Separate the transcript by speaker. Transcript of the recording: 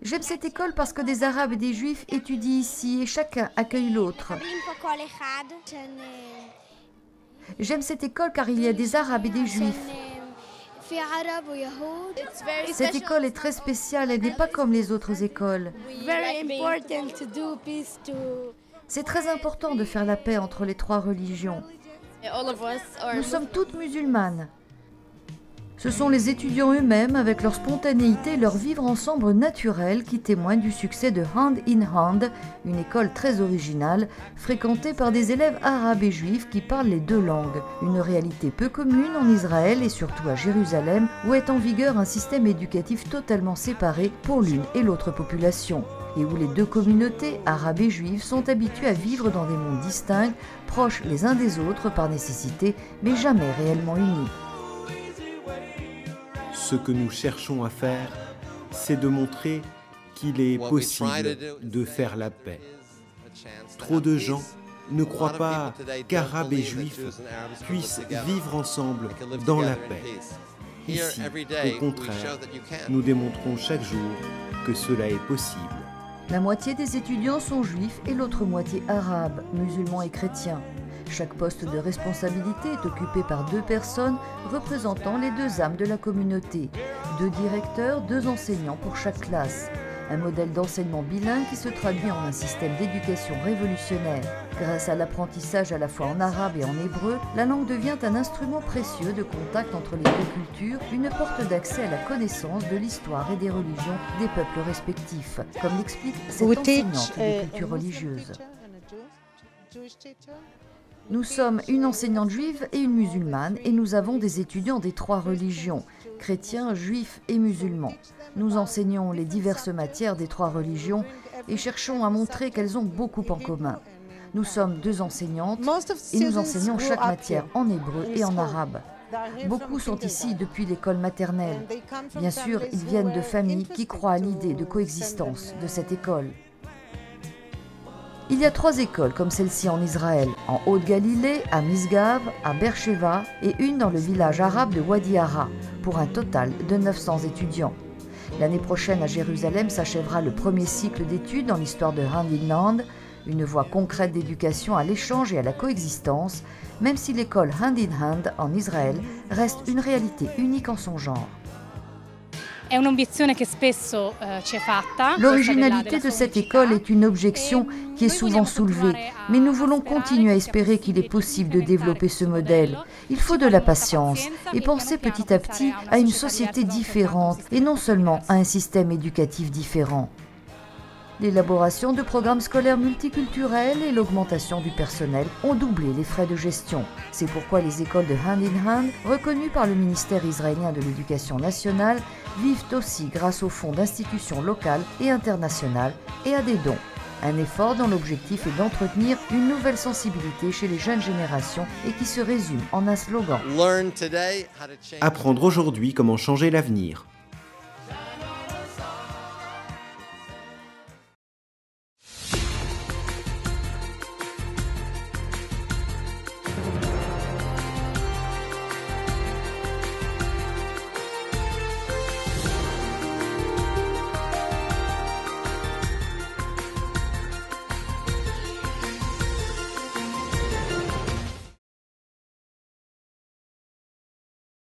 Speaker 1: J'aime cette école parce que des Arabes et des Juifs étudient ici et chacun accueille l'autre. J'aime cette école car il y a des Arabes et des Juifs. Cette école est très spéciale, elle n'est pas comme les autres écoles. C'est très important de faire la paix entre les trois religions. Nous sommes toutes musulmanes. Ce sont les étudiants eux-mêmes, avec leur spontanéité et leur vivre ensemble naturel, qui témoignent du succès de Hand in Hand, une école très originale, fréquentée par des élèves arabes et juifs qui parlent les deux langues. Une réalité peu commune en Israël et surtout à Jérusalem, où est en vigueur un système éducatif totalement séparé pour l'une et l'autre population, et où les deux communautés, arabes et juives, sont habituées à vivre dans des mondes distincts, proches les uns des autres par nécessité, mais jamais réellement unis.
Speaker 2: Ce que nous cherchons à faire, c'est de montrer qu'il est possible de faire la paix. Trop de gens ne croient pas qu'Arabes et Juifs puissent vivre ensemble dans la paix. Ici, au contraire, nous démontrons chaque jour que cela est possible.
Speaker 1: La moitié des étudiants sont juifs et l'autre moitié arabes, musulmans et chrétiens. Chaque poste de responsabilité est occupé par 2 personnes représentant les 2 âmes de la communauté. 2 directeurs, 2 enseignants pour chaque classe. Un modèle d'enseignement bilingue qui se traduit en un système d'éducation révolutionnaire. Grâce à l'apprentissage à la fois en arabe et en hébreu, la langue devient un instrument précieux de contact entre les 2 cultures, une porte d'accès à la connaissance de l'histoire et des religions des peuples respectifs, comme l'explique cette enseignante des cultures religieuses. Nous sommes une enseignante juive et une musulmane et nous avons des étudiants des 3 religions, chrétiens, juifs et musulmans. Nous enseignons les diverses matières des 3 religions et cherchons à montrer qu'elles ont beaucoup en commun. Nous sommes 2 enseignantes et nous enseignons chaque matière en hébreu et en arabe. Beaucoup sont ici depuis l'école maternelle. Bien sûr, ils viennent de familles qui croient à l'idée de coexistence de cette école. Il y a 3 écoles comme celle-ci en Israël, en Haute-Galilée, à Misgav, à Beersheva et une dans le village arabe de Wadi Hara, pour un total de 900 étudiants. L'année prochaine à Jérusalem s'achèvera le premier cycle d'études dans l'histoire de Hand in Hand, une voie concrète d'éducation à l'échange et à la coexistence, même si l'école Hand in Hand en Israël reste une réalité unique en son genre. L'originalité de cette école est une objection qui est souvent soulevée, mais nous voulons continuer à espérer qu'il est possible de développer ce modèle. Il faut de la patience et penser petit à petit à une société différente et non seulement à un système éducatif différent. L'élaboration de programmes scolaires multiculturels et l'augmentation du personnel ont doublé les frais de gestion. C'est pourquoi les écoles de Hand in Hand, reconnues par le ministère israélien de l'Éducation nationale, vivent aussi grâce aux fonds d'institutions locales et internationales et à des dons. Un effort dont l'objectif est d'entretenir une nouvelle sensibilité chez les jeunes générations et qui se résume en un slogan.
Speaker 2: Apprendre aujourd'hui comment changer l'avenir.